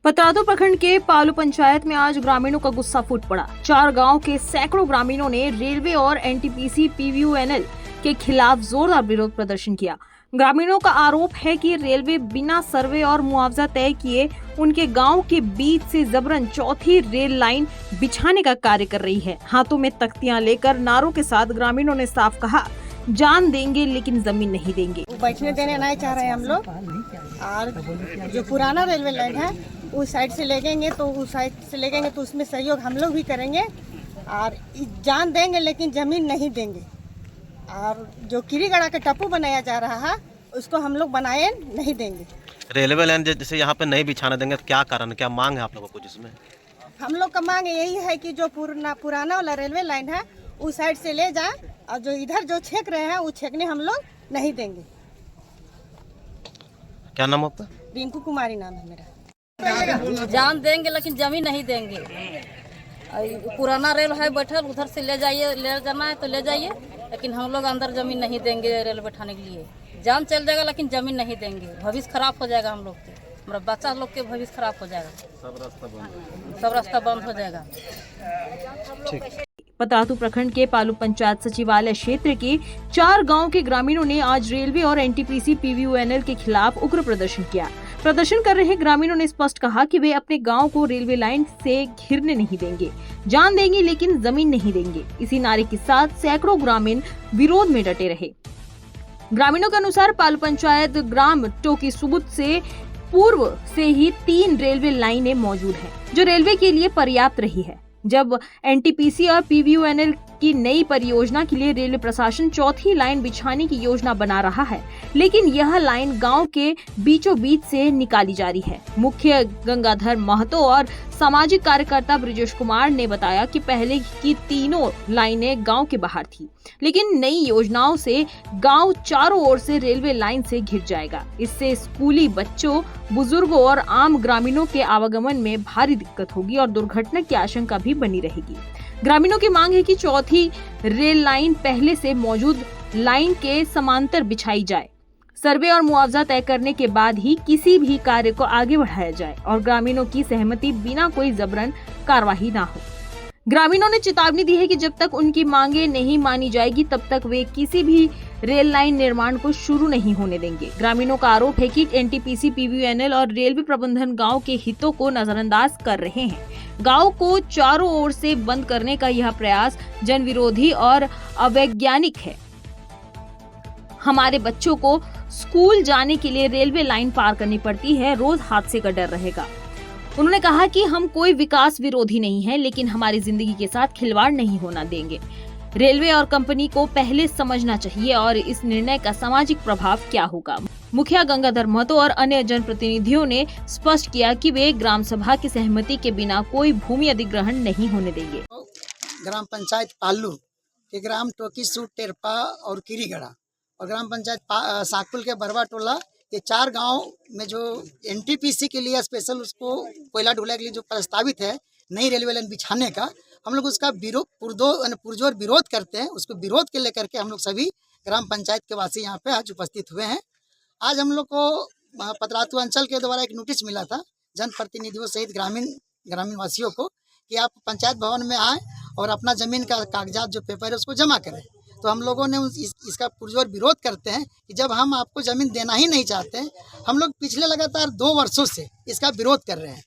पतरातू प्रखंड के पालू पंचायत में आज ग्रामीणों का गुस्सा फूट पड़ा। 4 गांव के सैकड़ों ग्रामीणों ने रेलवे और एनटीपीसी पीयूएनएल के खिलाफ जोरदार विरोध प्रदर्शन किया। ग्रामीणों का आरोप है कि रेलवे बिना सर्वे और मुआवजा तय किए उनके गांव के बीच से जबरन चौथी रेल लाइन बिछाने का कार्य कर रही है। हाथों में तख्तियां लेकर नारों के साथ ग्रामीणों ने साफ कहा, जान देंगे लेकिन जमीन नहीं देंगे। बैठने देने नहीं चाह रहे हम लोग। और जो पुराना रेलवे लाइन है उस साइड से लेंगे तो उसमें सहयोग हम लोग भी करेंगे और जान देंगे लेकिन जमीन नहीं देंगे। और जो किरीगढ़ा के टप्पू बनाया जा रहा है उसको हम लोग बनाए नहीं देंगे। रेलवे लाइन जैसे यहाँ पे नहीं बिछाना देंगे तो क्या कारण, क्या मांग है आप लोगों को? जिसमें हम लोग का मांग यही है कि जो पुराना वाला रेलवे लाइन है उस साइड से ले जाए और जो इधर जो छेक रहे हैं वो छेकने हम लोग नहीं देंगे। क्या नाम आपका? रिंकू कुमारी नाम है मेरा। जान देंगे लेकिन जमीन नहीं देंगे। पुराना रेल है बैठल, उधर से ले जाइए, ले जाना है तो ले जाइए, लेकिन हम लोग अंदर जमीन नहीं देंगे रेल बैठाने के लिए। जान चल जाएगा लेकिन जमीन नहीं देंगे। भविष्य खराब हो जाएगा हम लोग के, हमारा बच्चा लोग के भविष्य खराब हो जाएगा। सब रास्ता बंद हो जाएगा। पतरातू प्रखंड के पालू पंचायत सचिवालय क्षेत्र के 4 गांव के ग्रामीणों ने आज रेलवे और एनटीपीसी पीयूएनएल के खिलाफ उग्र प्रदर्शन किया। प्रदर्शन कर रहे ग्रामीणों ने स्पष्ट कहा कि वे अपने गांव को रेलवे लाइन से घिरने नहीं देंगे, जान देंगे लेकिन जमीन नहीं देंगे। इसी नारे के साथ सैकड़ों ग्रामीण विरोध में डटे रहे। ग्रामीणों के अनुसार पालू पंचायत ग्राम टोकी सुबुत से पूर्व से ही 3 रेलवे लाइनें मौजूद हैं, जो रेलवे के लिए पर्याप्त रही है। जब एनटीपीसी और पीयूएनएल की नई परियोजना के लिए रेलवे प्रशासन चौथी लाइन बिछाने की योजना बना रहा है, लेकिन यह लाइन गांव के बीचों बीच से निकाली जा रही है। मुख्य गंगाधर महतो और सामाजिक कार्यकर्ता ब्रिजेश कुमार ने बताया कि पहले की तीनों लाइनें गांव के बाहर थी, लेकिन नई योजनाओं से गांव चारों ओर से रेलवे लाइन से घिर जाएगा। इससे स्कूली बच्चों, बुजुर्गों और आम ग्रामीणों के आवागमन में भारी दिक्कत होगी और दुर्घटना की आशंका भी बनी रहेगी। ग्रामीणों की मांग है कि चौथी रेल लाइन पहले से मौजूद लाइन के समांतर बिछाई जाए, सर्वे और मुआवजा तय करने के बाद ही किसी भी कार्य को आगे बढ़ाया जाए और ग्रामीणों की सहमति बिना कोई जबरन कार्रवाई ना हो। ग्रामीणों ने चेतावनी दी है कि जब तक उनकी मांगे नहीं मानी जाएगी तब तक वे किसी भी रेल लाइन निर्माण को शुरू नहीं होने देंगे। ग्रामीणों का आरोप है कि एनटीपीसी पीयूएनएल और रेलवे प्रबंधन गांव के हितों को नजरअंदाज कर रहे हैं। गांव को चारों ओर से बंद करने का यह प्रयास जन विरोधी और अवैज्ञानिक है। हमारे बच्चों को स्कूल जाने के लिए रेलवे लाइन पार करनी पड़ती है, रोज हादसे का डर रहेगा। उन्होंने कहा कि हम कोई विकास विरोधी नहीं है, लेकिन हमारी जिंदगी के साथ खिलवाड़ नहीं होना देंगे। रेलवे और कंपनी को पहले समझना चाहिए और इस निर्णय का सामाजिक प्रभाव क्या होगा। मुखिया गंगाधर महतो और अन्य जनप्रतिनिधियों ने स्पष्ट किया कि वे ग्राम सभा की सहमति के बिना कोई भूमि अधिग्रहण नहीं होने देंगे। ग्राम पंचायत पालू के ग्राम टोकी सूट टेरपा और किरीगढ़ा और ग्राम पंचायत साकुल के बरवा टोला, ये 4 गांव में जो एनटीपीसी के लिए स्पेशल उसको कोयला ढुलाई के लिए जो प्रस्तावित है नई रेलवे लाइन बिछाने का, हम लोग उसका पुरजोर विरोध करते हैं। उसको विरोध के लेकर के हम लोग सभी ग्राम पंचायत के वासी यहाँ पे आज उपस्थित हुए हैं। आज हम लोग को पतरातू अंचल के द्वारा एक नोटिस मिला था जनप्रतिनिधियों सहित ग्रामीण वासियों को कि आप पंचायत भवन में आए और अपना जमीन का कागजात जो पेपर है उसको जमा करें। तो हम लोगों ने इसका पुरजोर विरोध करते हैं कि जब हम आपको ज़मीन देना ही नहीं चाहते हैं, हम लोग पिछले लगातार 2 वर्षों से इसका विरोध कर रहे हैं।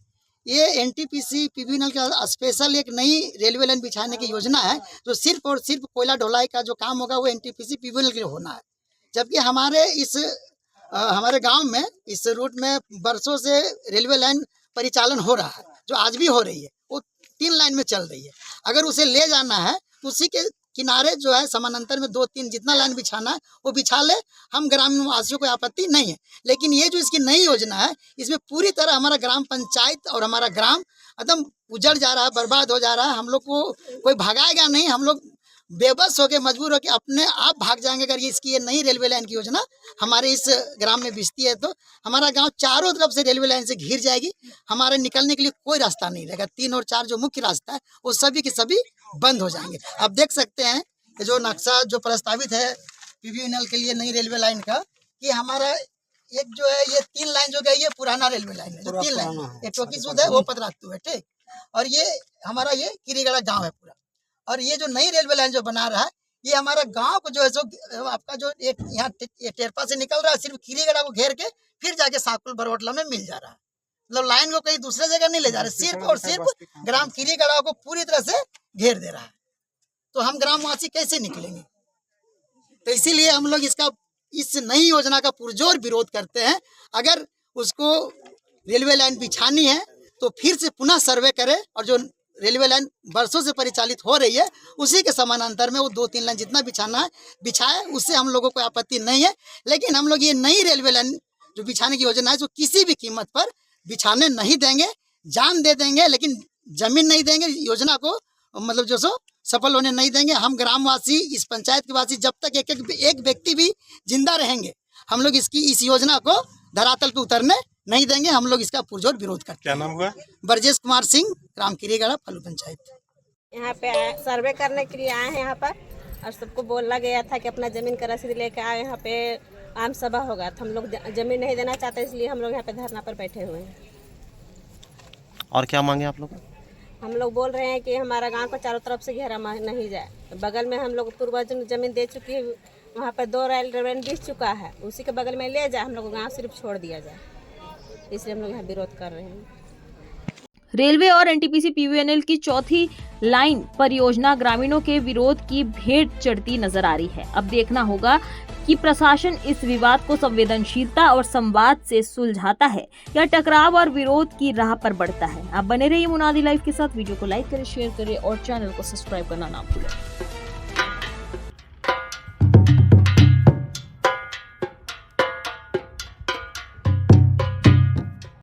ये एनटीपीसी पीयूएनएल का स्पेशल एक नई रेलवे लाइन बिछाने की योजना है, जो सिर्फ और सिर्फ कोयला ढुलाई का जो काम होगा वो एनटीपीसी पीयूएनएल के लिए होना है। जबकि हमारे गाँव में इस रूट में बरसों से रेलवे लाइन परिचालन हो रहा है, जो आज भी हो रही है, वो 3 लाइन में चल रही है। अगर उसे ले जाना है तो उसी के किनारे जो है समानांतर में 2-3 जितना लाइन बिछाना है वो बिछा ले, हम ग्रामीण वासियों को आपत्ति नहीं है। लेकिन ये जो इसकी नई योजना है इसमें पूरी तरह हमारा ग्राम पंचायत और हमारा ग्राम एकदम उजड़ जा रहा है, बर्बाद हो जा रहा है। हम लोग को कोई भगाएगा नहीं, हम लोग बेबस होकर मजबूर होकर अपने आप भाग जाएंगे अगर ये नई रेलवे लाइन की योजना हमारे इस ग्राम में बिछती है। तो हमारा गांव चारों तरफ से रेलवे लाइन से घिर जाएगी, हमारे निकलने के लिए कोई रास्ता नहीं रहेगा। 3 और 4 जो मुख्य रास्ता है वो सभी के सभी बंद हो जाएंगे। अब देख सकते हैं कि जो नक्शा जो प्रस्तावित है पीयूएनएल के लिए नई रेलवे लाइन का, कि हमारा एक जो है ये 3 लाइन जो गई है पुराना रेलवे लाइन है, जो 3 लाइन ये टोकी सूद है वो पदरातू है, ठीक। और ये हमारा ये किरीगढ़ा गांव है पूरा। और ये जो नई रेलवे लाइन जो बना रहा है ये हमारा गांव को जो है सो आपका जो एक यहाँ टेरपा से निकल रहा है, सिर्फ किरीगढ़ा को घेर के फिर जाके साकुल बरवटला में मिल जा रहा है। मतलब लाइन को कहीं दूसरे जगह नहीं ले जा रहे, सिर्फ और सिर्फ ग्राम किरीगढ़ा को पूरी तरह से घेर दे रहा है। तो हम ग्रामवासी कैसे निकलेंगे? तो इसीलिए हम लोग इस नई योजना का पुरजोर विरोध करते हैं। अगर उसको रेलवे लाइन बिछानी है तो फिर से पुनः सर्वे करे, और जो रेलवे लाइन वर्षों से परिचालित हो रही है उसी के समानांतर में वो 2-3 लाइन जितना बिछाना है बिछाए, उससे हम लोगों को आपत्ति नहीं है। लेकिन हम लोग ये नई रेलवे लाइन जो बिछाने की योजना है जो किसी भी कीमत पर बिछाने नहीं देंगे, जान दे देंगे, लेकिन जमीन नहीं देंगे, योजना को मतलब जो सो सफल होने नहीं देंगे। हम ग्रामवासी, इस पंचायत के वासी जब तक एक व्यक्ति भी जिंदा रहेंगे हम लोग इस योजना को धरातल पे उतरने नहीं देंगे। हम लोग इसका पुरजोर विरोध करते हैं। क्या नाम हुआ? ब्रजेश कुमार सिंह, ग्राम किरीगढ़ा, फल्लू पंचायत। यहाँ पे सर्वे करने के लिए आए हैं यहाँ पर, और सबको बोला गया था कि अपना ज़मीन का रसीद लेके आए। यहाँ पे आम सभा होगा तो हम लोग ज़मीन नहीं देना चाहते, इसलिए हम लोग यहाँ पे धरना पर बैठे हुए हैं। और क्या मांगे आप लोग? हम लोग बोल रहे हैं कि हमारा गांव को चारों तरफ से घेरा नहीं जाए। बगल में हम लोग पूर्वजों ने ज़मीन दे चुकी है, वहाँ पर 2 रेलवे लाइन बिछ चुका है, उसी के बगल में ले जाए, हम लोग गाँव सिर्फ छोड़ दिया जाए, इसलिए हम लोग यहाँ विरोध कर रहे हैं। रेलवे और एनटीपीसी पीवीएनएल की चौथी लाइन परियोजना ग्रामीणों के विरोध की भेंट चढ़ती नजर आ रही है। अब देखना होगा कि प्रशासन इस विवाद को संवेदनशीलता और संवाद से सुलझाता है या टकराव और विरोध की राह पर बढ़ता है। आप बने रहिए मुनादी लाइव के साथ। वीडियो को लाइक करें, शेयर करें और चैनल को सब्सक्राइब करना ना भूलें।